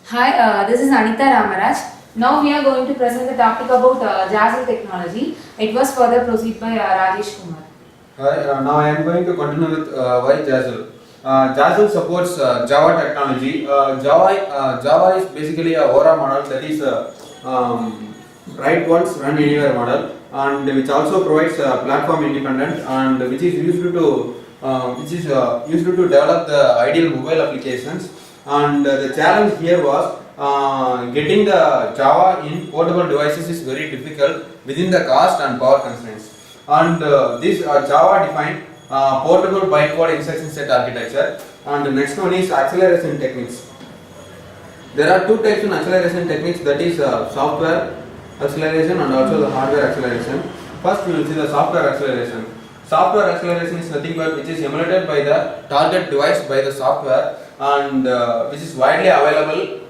Hi, this is Anita Ramaraj. Now we are going to present the topic about Java technology. It was further proceeded by Rajesh Kumar. Hi, now I am going to continue with why Jazelle. Jazelle supports Java technology. Java is basically a ORA model, that is write once, run anywhere model, and which also provides platform independent, and which is used to develop the ideal mobile applications. And the challenge here was getting the Java in portable devices is very difficult within the cost and power constraints. And this Java defined portable bytecode instruction set architecture. And the next one is acceleration techniques. There are two types of acceleration techniques, that is software acceleration and also the hardware acceleration. First we will see the software acceleration. Software acceleration is nothing but which is emulated by the target device by the software, and which is widely available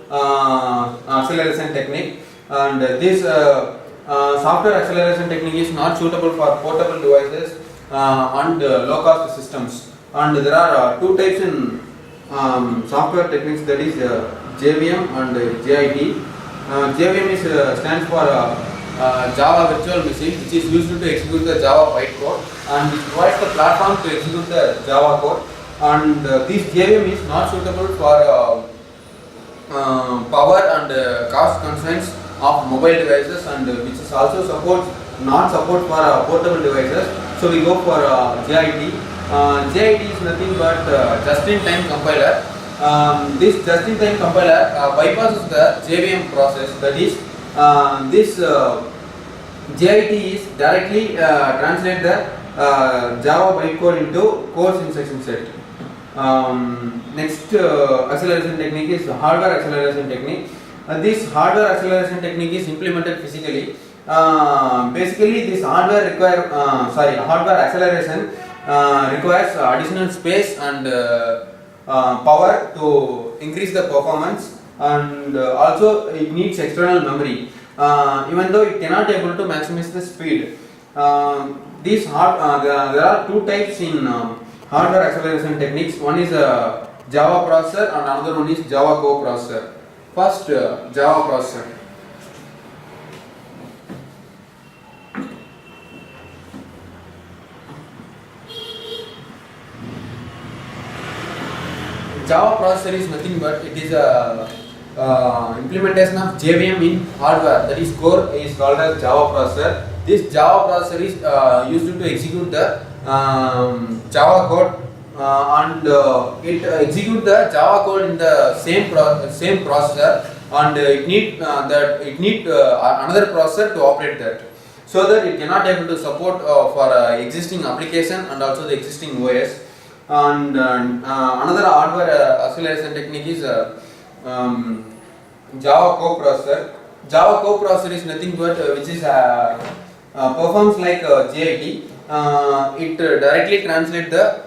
acceleration technique. And this software acceleration technique is not suitable for portable devices and low cost systems. And there are two types in software techniques, that is JVM and JIT. JVM is stands for Java Virtual Machine, which is used to execute the Java Byte Code, and which provides the platform to execute the Java code. And this JVM is not suitable for power and cost constraints of mobile devices, and which is also not support for portable devices. So we go for JIT. JIT is nothing but just-in-time compiler. This just-in-time compiler bypasses the JVM process. That is, this JIT is directly translate the Java bytecode into course instruction set. Next acceleration technique is hardware acceleration technique. This hardware acceleration technique is implemented physically. Basically, this hardware acceleration requires additional space and power to increase the performance, and also it needs external memory, even though it cannot able to maximize the speed. There are two types in hardware acceleration techniques. One is Java processor and another one is Java co-processor. First, Java processor. Java processor is nothing but it is a implementation of JVM in hardware, that is core is called as Java processor. This Java processor is used to execute the Java code, and it execute the Java code in the same processor, and it need another processor to operate that, so that it cannot able to support for existing application and also the existing OS. And another hardware acceleration technique is Java co-processor. Java co-processor is nothing but which is performs like JIT. It directly translates the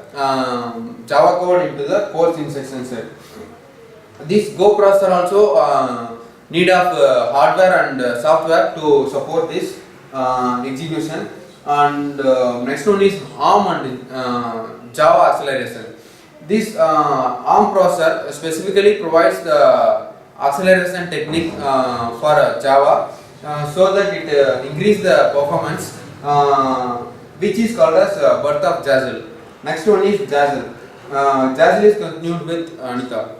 Java code into the course instruction set. This Go processor also need of hardware and software to support this execution. And next one is ARM and Java acceleration. This ARM processor specifically provides the acceleration technique for Java, so that it increase the performance, which is called as birth of Jazelle. Next one is Jazelle. Jazelle is continued with Anita.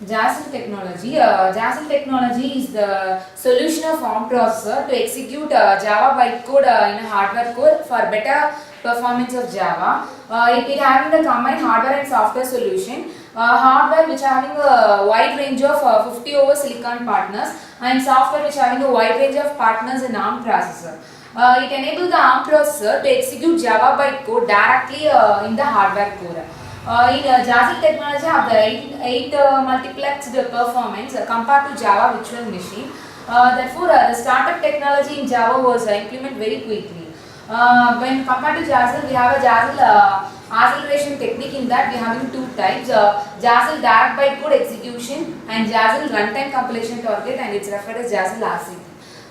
Jazelle technology. Jazelle technology is the solution of ARM processor to execute Java byte code in a hardware core for better performance of Java. It having the combined hardware and software solution. Hardware which having a wide range of 50 over silicon partners, and software which having a wide range of partners in ARM processor. It enables the ARM processor to execute Java byte code directly in the hardware core. In Jazelle technology have the 8 multiplexed performance compared to Java virtual machine. Therefore, the startup technology in Java was implemented very quickly. When compared to Jazelle, we have a Jazelle acceleration technique. In that we are having two types, Jazelle direct byte code execution and Jazelle runtime compilation target, and it's referred as Jazelle RCT.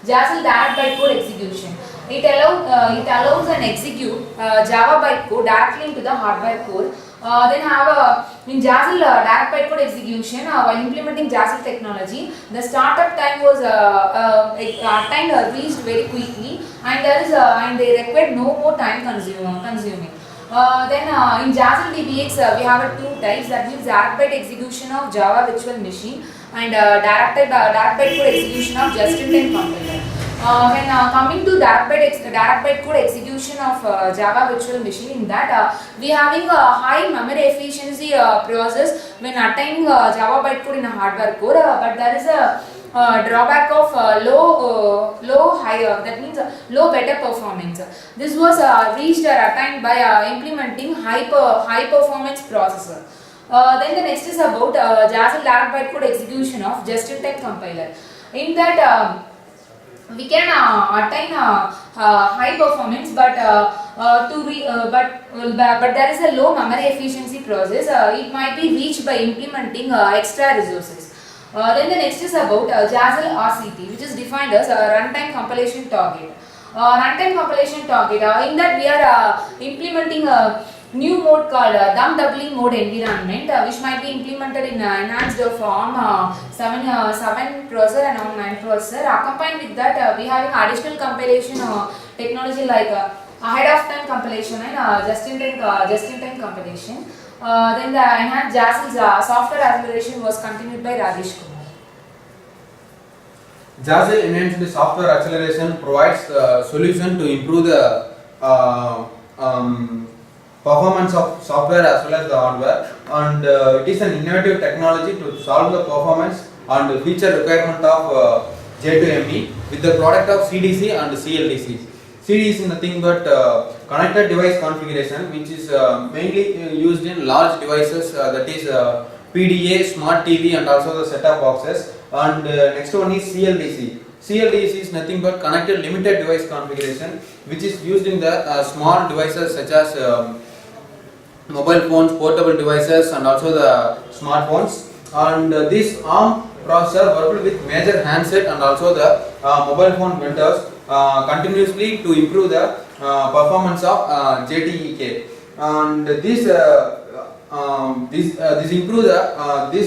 Jazelle direct byte code execution. It allows and execute Java byte code directly into the hardware core. Then have in Jazelle direct byte code execution while implementing Jazelle technology. The startup time was reached very quickly, and there is and they required no more time consuming. In Jazelle DBX we have two types, that means direct byte execution of Java virtual machine and direct byte code execution of just-in-time compiler. Coming to direct byte code execution of Java virtual machine, in that we having a high memory efficiency process when attaining Java byte code in a hardware core, but there is a drawback of that means low better performance. This was reached or attained by implementing high performance processor. Then the next is about Jazelle direct byte code execution of just-in-time compiler. In that we can attain high performance, but there is a low memory efficiency process. It might be reached by implementing extra resources. Then the next is about Jazelle RCT, which is defined as runtime compilation target. Runtime compilation target. In that we are implementing a new mode called thumb doubling mode environment, which might be implemented in enhanced form 7 processor and ARM 9 processor. Accompanied with that, we having additional compilation technology like ahead of time compilation and just-in-time compilation. Then the enhanced Jazelle's software acceleration was continued by Rajesh Kumar. Jazelle enhanced software acceleration provides a solution to improve the performance of software as well as the hardware, and it is an innovative technology to solve the performance and feature requirement of J2ME with the product of CDC and CLDC. CD is nothing but connected device configuration, which is mainly used in large devices, that is PDA, smart TV and also the set-top boxes. And next one is CLDC. CLDC is nothing but connected limited device configuration, which is used in the small devices such as mobile phones, portable devices and also the smartphones. And this ARM processor worked with major handset and also the mobile phone vendors continuously to improve the performance of JTEK, and this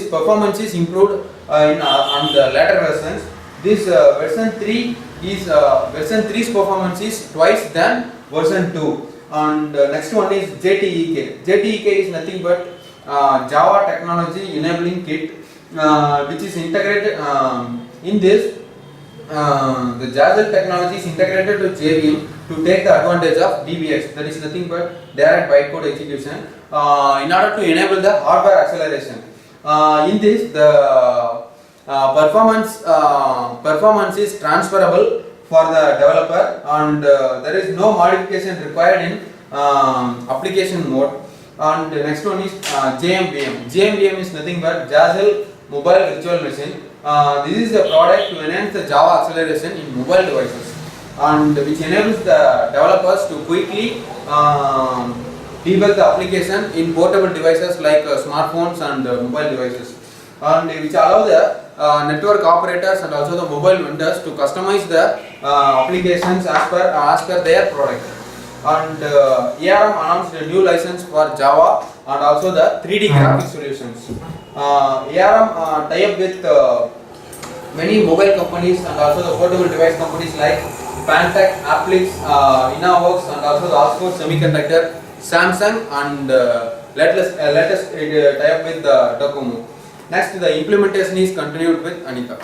performance is improved on the later versions. This version 3 is version 3's performance is twice than version 2. And next one is JTEK. JTEK is nothing but Java technology enabling kit, which is integrated in this. The Jazelle technology is integrated to JVM to take the advantage of DBX, that is nothing but direct byte code execution, in order to enable the hardware acceleration. In this, the performance is transferable for the developer, and there is no modification required in application mode. And the next one is JMVM. JMVM is nothing but Jazelle Mobile Virtual Machine. This is a product to enhance the Java acceleration in mobile devices, and which enables the developers to quickly debug the application in portable devices like smartphones and mobile devices, and which allow the network operators and also the mobile vendors to customize the applications as per their product. And ARM announced a new license for Java and also the 3D graphics solutions. ARM tie up with many mobile companies and also the portable device companies like Pantech, Applix, Inaworks and also the Oxford Semiconductor, Samsung, and latest tie up with Docomo. Next, the implementation is continued with Anika.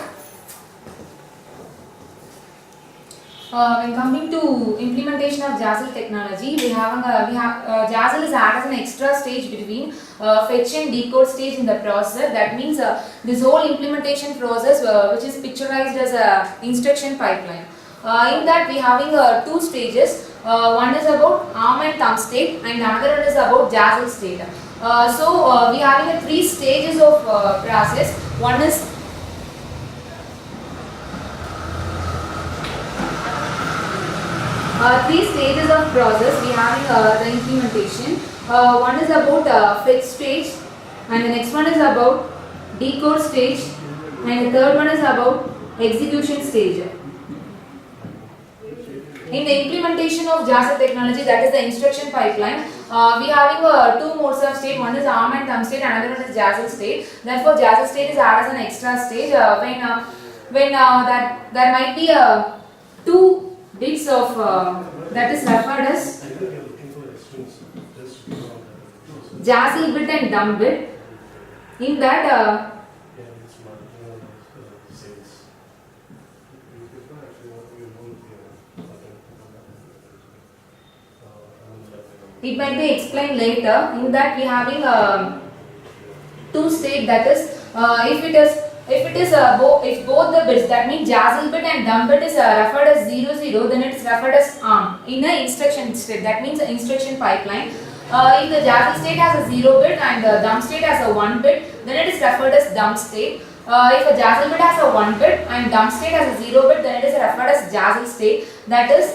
When coming to implementation of Jazelle technology, Jazelle is added as an extra stage between fetch and decode stage in the processor. That means this whole implementation process, which is picturized as a instruction pipeline. In that we having two stages. One is about ARM and thumb state, and another one is about Jazelle state. We having three stages of process. One is three stages of process. We having the implementation. One is about fetch stage, and the next one is about decode stage, and the third one is about execution stage. In the implementation of Jazelle technology, that is the instruction pipeline, We having two modes of state. One is arm and thumb state, another one is Jazelle state. Therefore, Jazelle state is added as an extra stage when that there might be two bits of that is referred as Jazelle bit and thumb bit. In that it might be explained later. In that we having two state, that is if both the bits, that means Jazelle bit and thumb bit is referred as 0 0, then it is referred as arm in a instruction state. That means instruction pipeline. If the Jazelle state has a 0 bit and the thumb state has a 1 bit, then it is referred as thumb state. If a Jazelle bit has a 1 bit and thumb state has a 0 bit, then it is referred as Jazelle state. That is,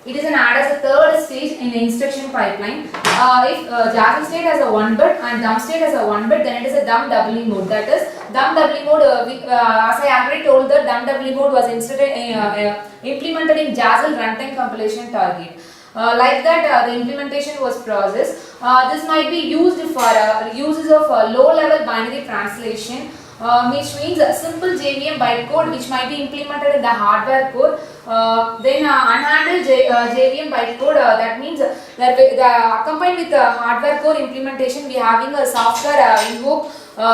it is an add as a third stage in the instruction pipeline. If Jazelle state has a 1 bit and thumb state has a 1 bit, then it is a thumb doubling mode. That is, thumb doubling mode, as I already told, the thumb doubling mode was implemented in Jazelle runtime compilation target. Like that, the implementation was processed. This might be used for uses of low-level binary translation, which means a simple JVM byte code which might be implemented in the hardware core. Then unhandled JVM byte code, that means that accompanied with the hardware core implementation, we having a software invoke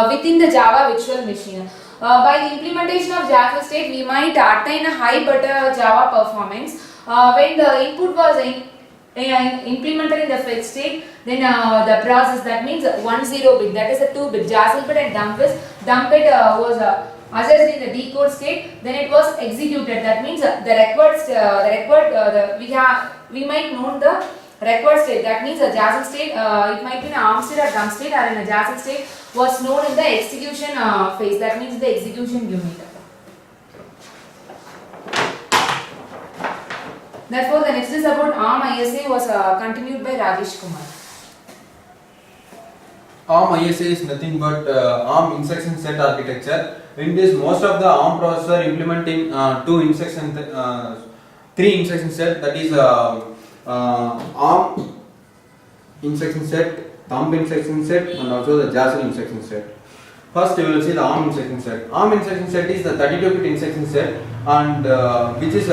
within the Java virtual machine. By the implementation of Jazelle state, we might attain a high better Java performance. When the input was implemented in the fetch state, then the process, that means 10 bit, that is a 2 bit Jazelle bit and thumb bit was assessed in the decode state, then it was executed. That means we might know the record state. That means a Jazelle state, it might be an arm state or thumb state, or in a Jazelle state was known in the execution phase. That means the execution unit. Therefore, the next is about ARM ISA was continued by Rajesh Kumar. ARM ISA is nothing but ARM instruction set architecture. In this, most of the ARM processor implementing three instruction set, that is ARM instruction set, thumb instruction set, and also the Jazelle instruction set. First, we will see the ARM instruction set. ARM instruction set is the 32-bit instruction set, and which is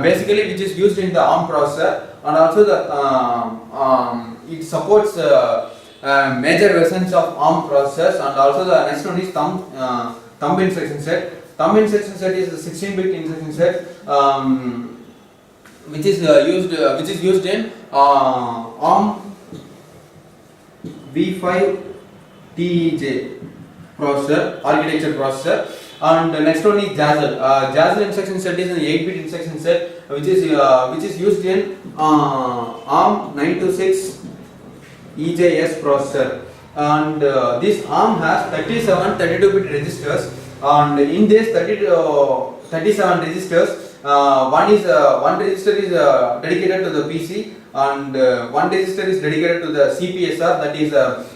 basically which is used in the ARM processor, and also the it supports major versions of ARM processors, and also the next one is thumb instruction set. Thumb instruction set is the 16-bit instruction set, which is used in ARM V5 TEJ processor, architecture processor. And the next one is Jazelle. Jazelle instruction set is an 8-bit instruction set, which is used in ARM 926 EJS processor. And this ARM has 37 32-bit registers, and in this 37 registers, one register is dedicated to the PC, and one register is dedicated to the CPSR, that is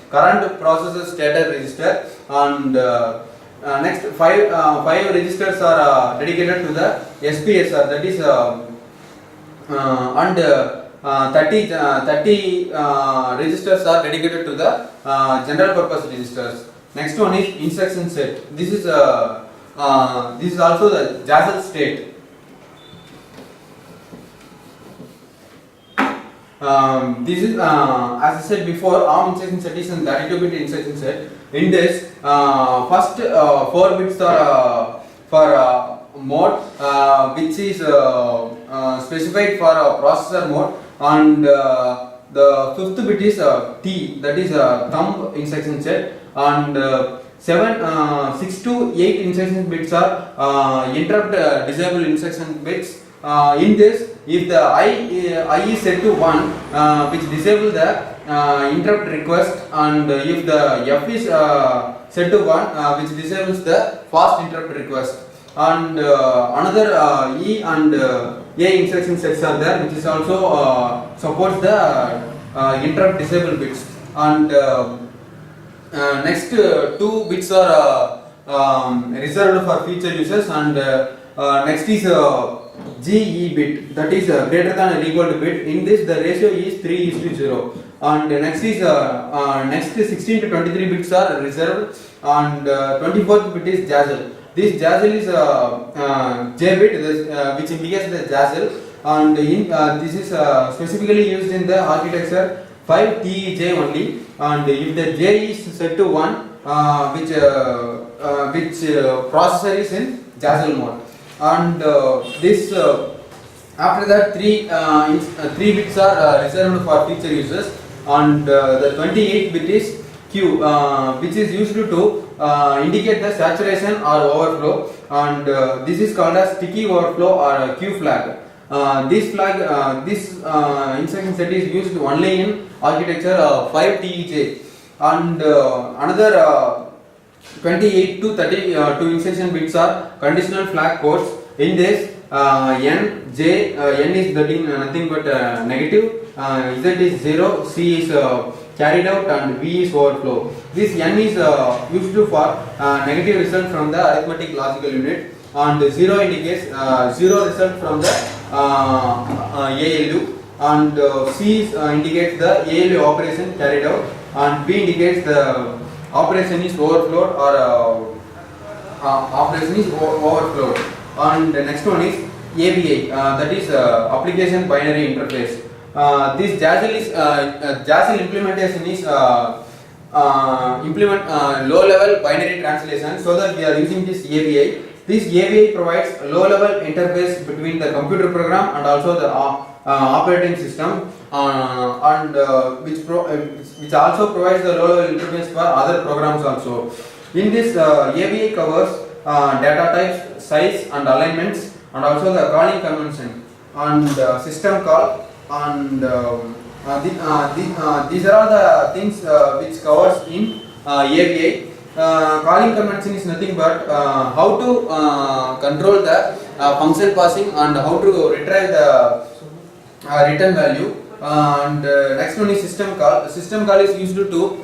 current processor status register, and next five registers are dedicated to the SPSR, that is and 30 registers are dedicated to the general purpose registers. Next one is instruction set. This is also the Jazelle state. This is as I said before, ARM instruction set is a 32-bit instruction set. In this, first 4 bits are for mode, which is specified for processor mode, and the 5th bit is T, that is thumb instruction set, and 6 to 8 instruction bits are interrupt disable instruction bits. In this, if the I is set to 1, which disable the interrupt request, and if the F is set to 1, which disables the fast interrupt request. And another E and A instruction sets are there, which is also supports the interrupt disable bits. And next 2 bits are reserved for feature users, and next is GE bit, that is greater than or equal to bit. In this, the ratio is 3:0. And next is next 16 to 23 bits are reserved, and 24th bit is Jazelle. This Jazelle is J bit, which indicates the Jazelle, and this is specifically used in the architecture 5TJ only. And if the J is set to 1, which processor is in Jazelle mode, and this after that three bits are reserved for feature users, and the 28 bit is Q, which is used to indicate the saturation or overflow, and this is called as sticky overflow or Q flag. This instruction set is used only in architecture 5TJ, and another 28 to 32 instruction bits are conditional flag codes. In this, N is nothing but negative, Z is 0, C is carried out, and V is overflow. This N is used for negative result from the arithmetic logical unit, and 0 indicates 0 result from the ALU, and C indicates the ALU operation carried out, and V indicates the operation is overflowed or operation is overflowed. And the next one is ABI, that is application binary interface. This Jazelle implementation is implement low level binary translation, so that we are using this ABI. This ABI provides a low level interface between the computer program and also the operating system, and which also provides the low level interface for other programs also. In this, ABI covers data types, size and alignments, and also the calling convention and system call, and these are all the things which covers in ABI. Calling convention is nothing but how to control the function passing and how to retrieve the return value. And next one is system call. System call is used to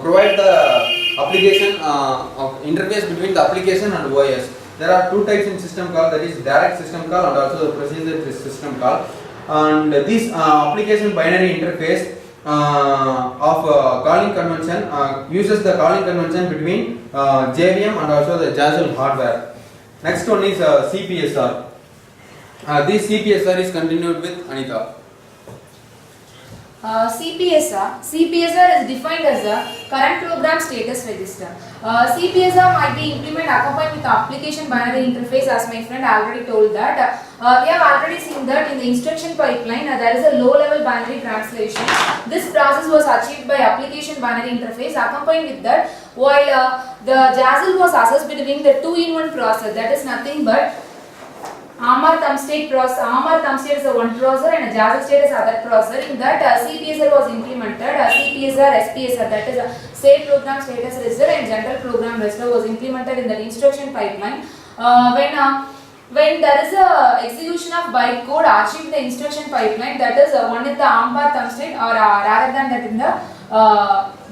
provide the application interface between the application and OS. There are two types in system call, that is direct system call and also the procedure system call. And this application binary interface of calling convention uses the calling convention between JVM and also the Jazelle hardware. Next one is CPSR. This CPSR is continued with Anita. CPSR is defined as a current program status register. CPSR might be implemented accompanied with application binary interface, as my friend already told that. We have already seen that in the instruction pipeline there is a low level binary translation. This process was achieved by application binary interface. Accompanied with that, while the Jazelle was assessed between the 2-in-1 process, that is nothing but ARM thumb state process. ARM thumb state is a one processor and a Jazelle state is other processor. In that CPSR was implemented. CPSR, SPSR, that is a state program status register, and general program register was implemented in the instruction pipeline. When there is a execution of byte code achieved in the instruction pipeline, that is one in the ARM thumb state, or rather than that in the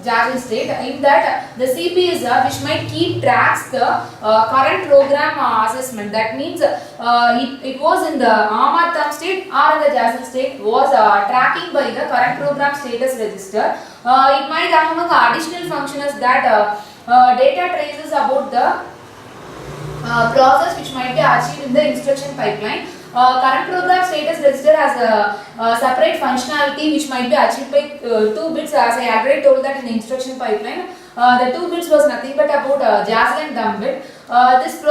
Jazelle state. In that, the CPSR, which might keep tracks the current program assessment. That means it was in the ARM thumb state or in the Jazelle state, was tracking by the current program status register. It might have an additional function as that data traces about the process which might be achieved in the instruction pipeline. Current program status register has a separate functionality which might be achieved by 2 bits, as I already told that in the instruction pipeline. The 2 bits was nothing but about Jazelle and thumb bit. This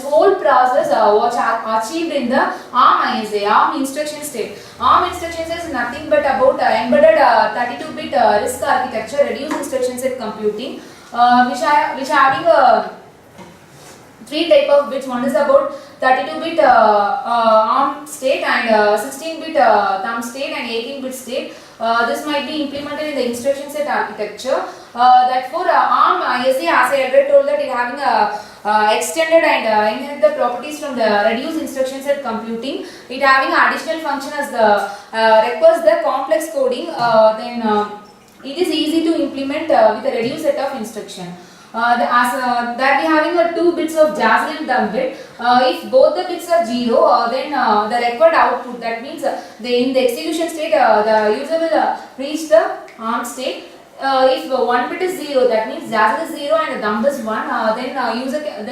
whole process was achieved in the ARM ISA, ARM instruction state. ARM instruction set is nothing but about embedded 32-bit RISC architecture, reduced instruction set computing, which having 3 type of bits. One is about 32-bit ARM state and 16-bit thumb state and 18-bit state. This might be implemented in the instruction set architecture. That for ARM ISA, as I already told that it having a extended and inherit the properties from the reduced instruction set computing. It having additional function as the requires the complex coding. Then it is easy to implement with a reduced set of instruction. that we having 2 bits of Jazelle and dump bit. If both the bits are 0, then the required output, that means in the execution state the user will reach the ARM state. If one bit is 0, that means Jazelle is 0 and the dump is 1, then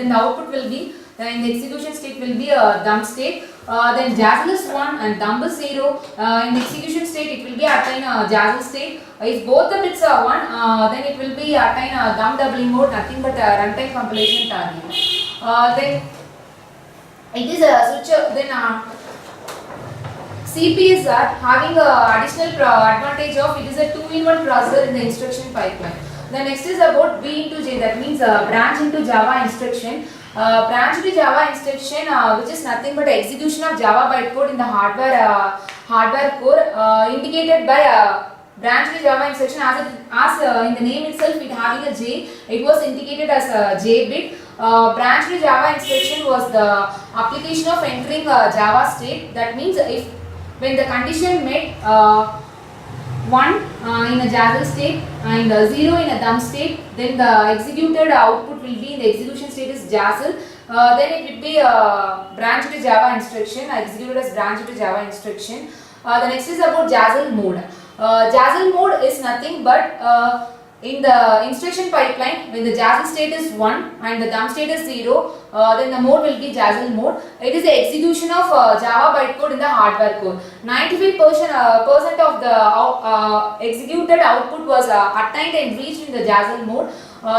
the output will be in the execution state will be a dump state. Then Jazelle is 1 and dump is 0. In the execution state it will be attain Jazelle state. If both the bits are 1, then it will be attain dump doubling mode, nothing but runtime compilation target. Then it is a switcher. Then CPs are having additional advantage of it is a 2-in-1 processor in the instruction pipeline. The next is about B into J, that means branch into Java instruction. Branch into Java instruction, which is nothing but execution of Java byte code in the hardware core, indicated by branch to Java instruction. As in the name itself, it having a J, it was indicated as a J bit. Branch to Java instruction was the application of entering Java state. That means when the condition met 1 in a Jazelle state and 0 in a dump state, then the executed output will be in the execution state is Jazelle. Then it will be branch to Java instruction, executed as branch to Java instruction. The next is about Jazelle mode. Jazelle mode is nothing but in the instruction pipeline, when the Jazelle state is 1 and the dump state is 0, then the mode will be Jazelle mode. It is the execution of Java byte code in the hardware core. 95% of the executed output was attained and reached in the Jazelle mode.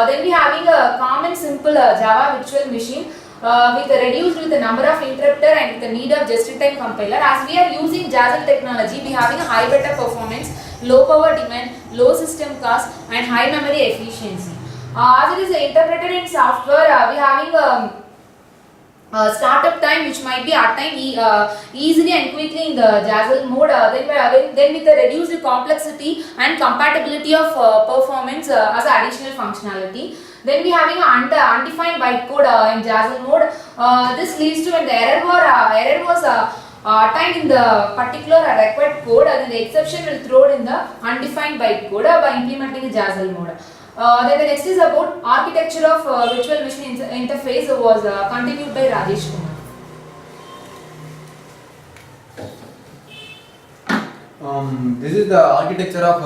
Then we having a common simple Java virtual machine reduced with the number of interrupter and with the need of just-in-time compiler. As we are using Jazelle technology, we having a high beta performance, low power demand, low system cost and high memory efficiency. As it is interpreted in software, we having a startup time which might be attained easily and quickly in the Jazelle mode. Then with the reduced complexity and compatibility of performance as additional functionality. Then we having an undefined byte code in Jazelle mode. This leads to when the error was attained in the particular required code, and the exception will throw it in the undefined byte code by implementing the Jazelle mode. Then the next is about architecture of virtual machine interface was continued by Rajesh Kumar. This is the architecture of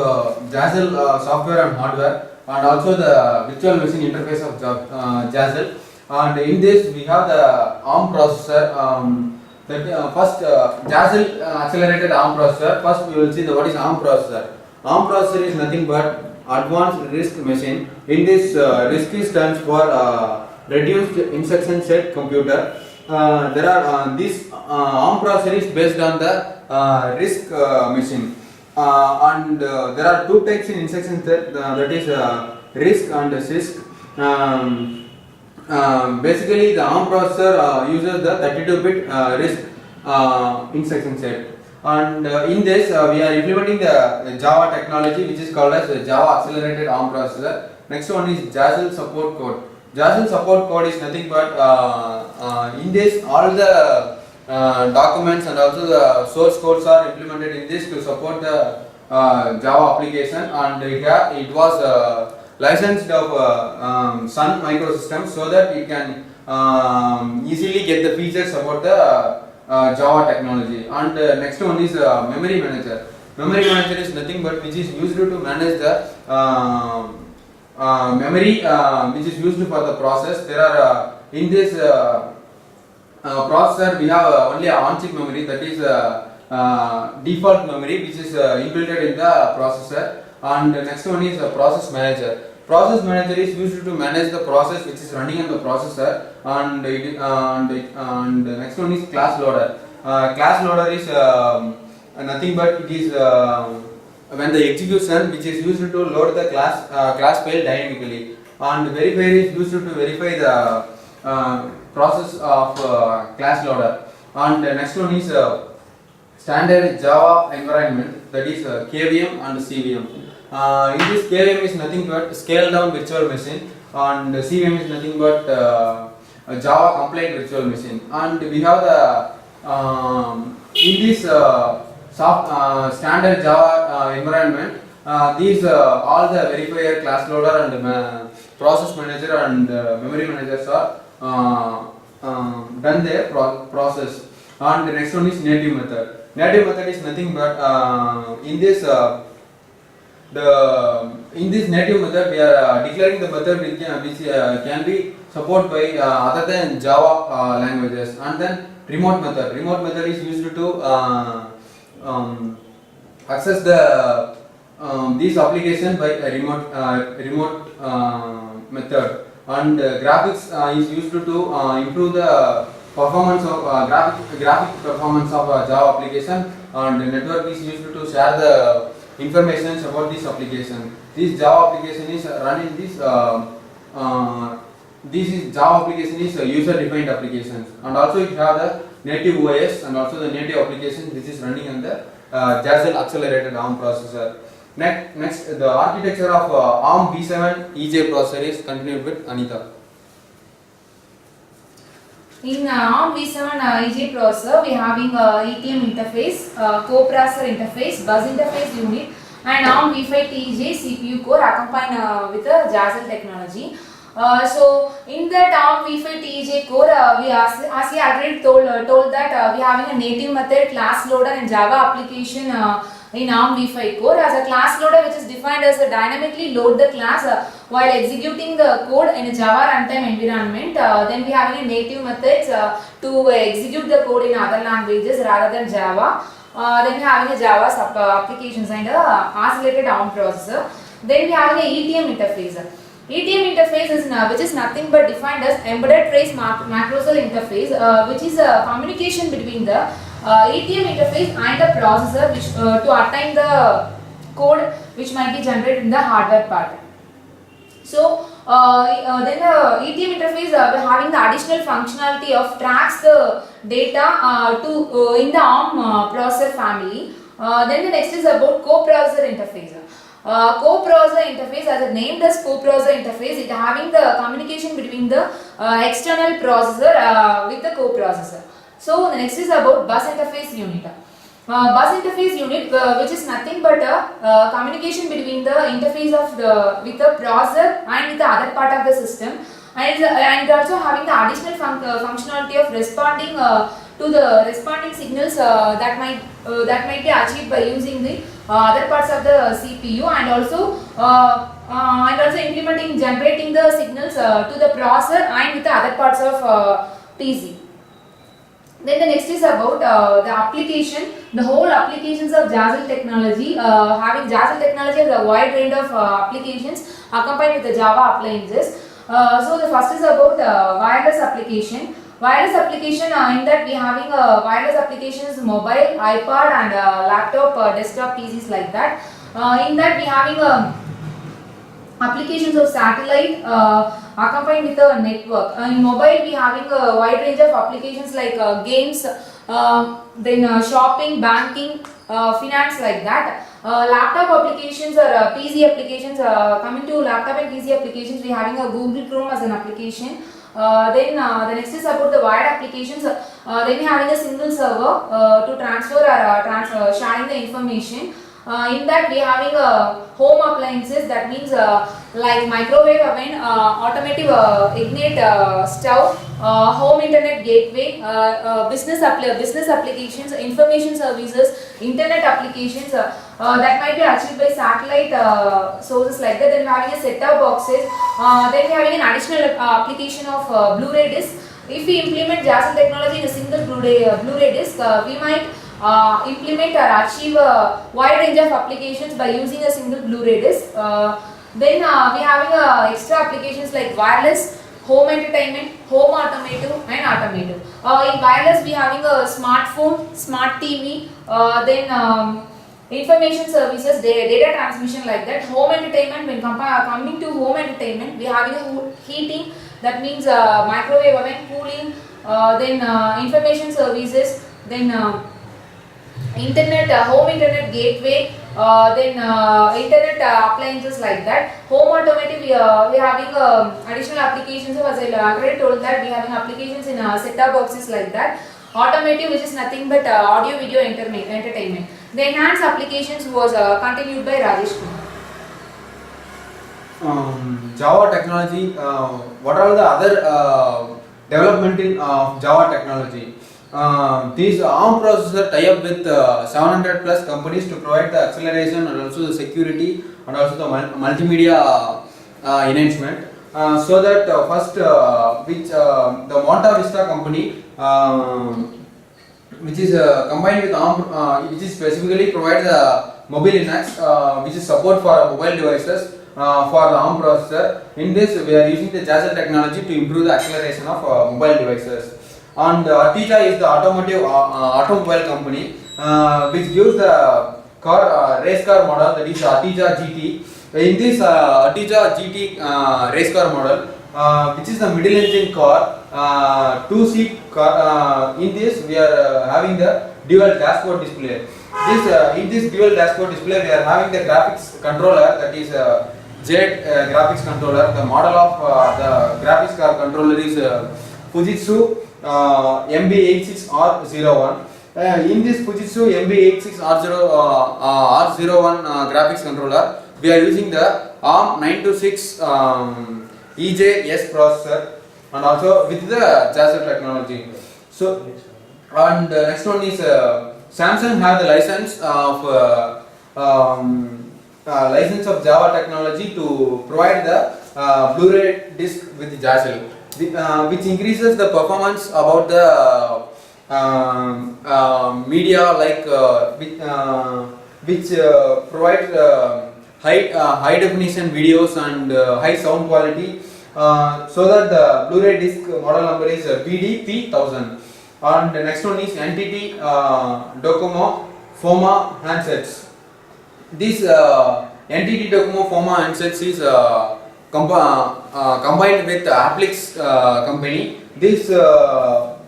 Jazelle software and hardware, and also the virtual machine interface of Jazelle. And in this we have the ARM processor. First Jazelle accelerated ARM processor. First we will see what is ARM processor. ARM processor is nothing but advanced RISC machine. In this RISC stands for reduced instruction set computer. This ARM processor is based on the RISC machine, and there are two types in instruction set, that is RISC and CISC. Basically the ARM processor uses the 32-bit RISC instruction set, and in this we are implementing the Java technology, which is called as Java accelerated ARM processor. Next one is Jazelle support code. Jazelle support code is nothing but in this all the documents and also the source codes are implemented in this to support the Java application, and it was licensed of Sun Microsystems so that it can easily get the features about the Java technology. And next one is memory manager. Memory manager is nothing but which is used to manage the memory which is used for the process. There are in this processor we have only a on-chip memory, that is default memory which is inbuilt in the processor. And the next one is a process manager. Process manager is used to manage the process which is running on the processor, and the next one is class loader. Class loader is nothing but it is when the execution which is used to load the class file dynamically, and verifier is used to verify the process of class loader. And the next one is standard Java environment, that is KVM and CVM. In this KVM is nothing but scale down virtual machine, and CVM is nothing but a Java compliant virtual machine. And we have the in this standard Java environment, these all the verifier, class loader and process manager and memory managers are done their process. And the next one is native method. Native method is nothing but in this native method we are declaring the method which can be supported by other than Java languages. And then remote method. Remote method is used to access the this application by a remote method. And graphics is used to improve the performance of graphic performance of Java application. And the network is used to share the information about this application. This Java application is run in this Java application is user defined applications, and also it have the native OS and also the native application which is running on the Jazelle accelerated ARM processor. Next, the architecture of ARM V7 EJ processor is continued with Anita. In ARM V7 EJ processor, we are having ETM interface, co-processor interface, bus interface unit, and ARM V5 TJ CPU core accompanied with the Jazelle technology. So in that ARM V5 TJ core, we as I already told that we are having a native method, class loader, and Java application in ARM V5 core as a class loader which is defined as a dynamically load the class while executing the code in a Java runtime environment. Then we are having a native methods to execute the code in other languages rather than Java. Then we are having a Java applications and a isolated ARM processor. Then we are having a ETM interface. ETM interface is which is nothing but defined as embedded trace macrosal interface, which is a communication between the ETM interface and the processor, which to attain the code which might be generated in the hardware part. So then the ETM interface having the additional functionality of tracks the data to in the ARM processor family. Then the next is about co-processor interface. Co-processor interface, as it named as co-processor interface, it having the communication between the external processor with the co-processor. So the next is about bus interface unit. Bus interface unit, which is nothing but a communication between the interface of with the processor and with the other part of the system, and also having the additional functionality of responding to the responding signals that might be achieved by using the other parts of the CPU, and also implementing generating the signals to the processor and with the other parts of PC. Then the next is about the application, the whole applications of Jazelle technology. Having Jazelle technology has a wide range of applications accompanied with the Java appliances. So the first is about wireless application. Wireless application, in that we are having wireless applications, mobile, iPad, and laptop, desktop PCs like that. In that we are having applications of satellite accompanied with a network. In mobile we are having a wide range of applications like games, then shopping, banking, finance like that. Laptop applications or PC applications, coming to laptop and PC applications, we are having a Google Chrome as an application. Then the next is about the wired applications. Then we are having a single server to transfer or sharing the information. In that we are having home appliances, that means like microwave oven, automatic ignite stove, home internet gateway, business applications, information services, internet applications that might be achieved by satellite sources like that. Then we are having a set-top boxes. Then we are having an additional application of Blu-ray disc. If we implement Jazelle technology in a single Blu-ray disc, we might implement or achieve a wide range of applications by using a single Blu-ray disc. Then we are having extra applications like wireless, home entertainment, home automotive, and automotive. In wireless we are having a smartphone, smart TV, then information services, data transmission like that. Home entertainment, when coming to home entertainment, we are having a heating, that means microwave oven, cooling, then information services, then internet, home internet gateway, then internet appliances like that. Home automotive, we are having additional applications. As I already told that we are having applications in set-top boxes like that. Automotive, which is nothing but audio video entertainment. The enhanced applications was continued by Rajesh Kumar. Java technology, what are the other development in Java technology? These ARM processor tie up with 700 plus companies to provide the acceleration and also the security and also the multimedia enhancement. So that first, which the Monta Vista company, which is combined with ARM, which is specifically provide the mobile Linux, which is support for mobile devices for the ARM processor. In this, we are using the Jazelle technology to improve the acceleration of mobile devices. And Arteja is the automobile company, which gives the car race car model, that is Arteja GT. In this Arteja GT race car model, which is the middle engine car, two-seat car. In this, we are having the dual dashboard display. In this dual dashboard display, we are having the graphics controller, that is Jet graphics controller. The model of the graphics card controller is Fujitsu MB86R01. In this Fujitsu MB86R01 graphics controller, we are using the ARM 926 EJS processor and also with the Jazelle technology. So, and next one is Samsung has the license of Java technology to provide the Blu-ray disc with Jazelle, which increases the performance about the media, like which provides high definition videos and high sound quality, so that the Blu-ray disc model number is BDP1000. And the next one is NTT Docomo Forma handsets. This NTT Docomo Forma handsets is combined with Applix company. This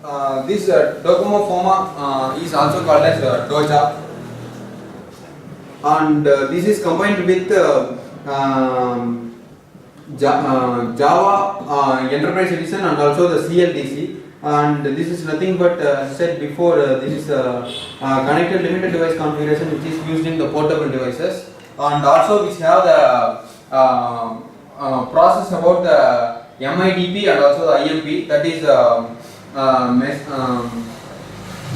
Docomo Forma is also called as Doja, and this is combined with Java Enterprise Edition and also the CLDC. And this is nothing but said before, this is connected limited device configuration, which is used in the portable devices, and also which have the process about the MIDP and also the IMP, that is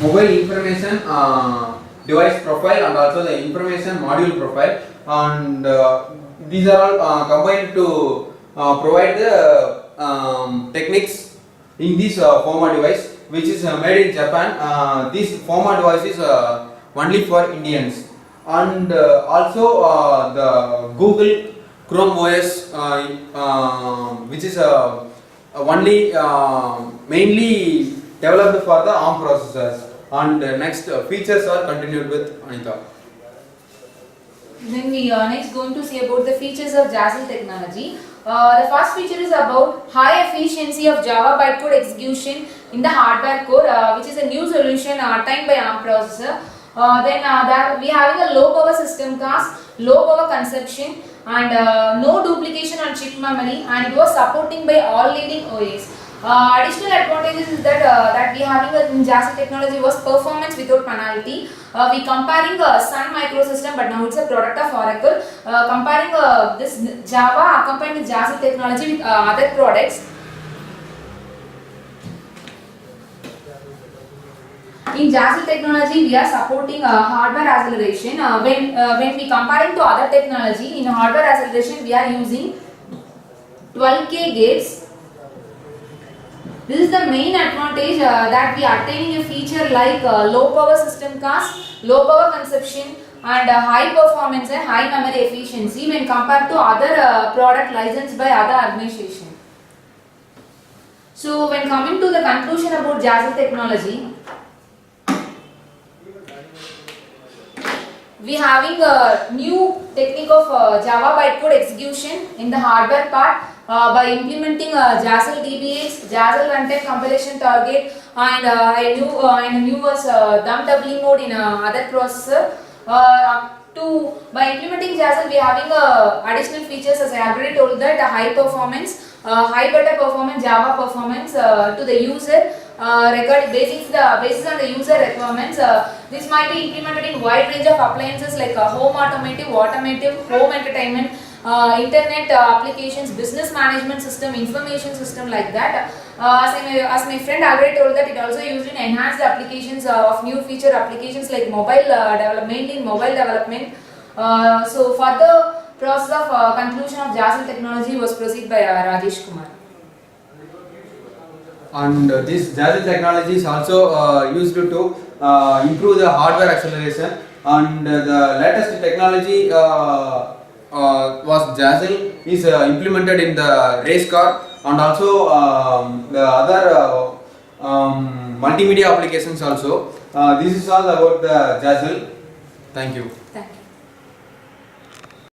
mobile information device profile and also the information module profile, and these are all combined to provide the techniques in this Forma device, which is made in Japan. This Forma device is only for Indians, and also the Google Chrome OS, which is only mainly developed for the ARM processors. And next features are continued with Anita. Then we are next going to see about the features of Jazelle technology. The first feature is about high efficiency of Java Byte Code execution in the hardware core, which is a new solution attained by ARM processor. Then that we having a low power system cost, low power consumption, and no duplication on chip memory, and it was supporting by all leading OS. Additional advantages is that we having in Jazelle technology was performance without penalty. We comparing Sun microsystem, but now it's a product of Oracle. Comparing this Java accompanied with Jazelle technology with other products. In Jazelle technology, we are supporting hardware acceleration. When we comparing to other technology, in hardware acceleration, we are using 12K gates. This is the main advantage that we are attaining a feature like low power system cost, low power consumption, and high performance and high memory efficiency when compared to other product licensed by other organization. So when coming to the conclusion about Jazelle technology, we having a new technique of Java Byte Code execution in the hardware part. By implementing Jazelle DBX, Jazelle runtime compilation target, and a new was dumb mode in other processor. By implementing Jazelle, we are having additional features, as I already told, that high performance, high better performance Java performance to the user. Based on the user requirements, this might be implemented in wide range of appliances like home automotive, home entertainment, internet applications, business management system, information system, like that. As my friend already told, that it also used in enhanced applications of new feature applications like mobile development, mainly in mobile development. So further process of conclusion of Jazelle technology was proceeded by Rajesh Kumar. And this Jazelle technology is also used to improve the hardware acceleration, and the latest technology was Jazelle is implemented in the race car, and also the other multimedia applications also. This is all about the Jazelle. Thank you. Thank you.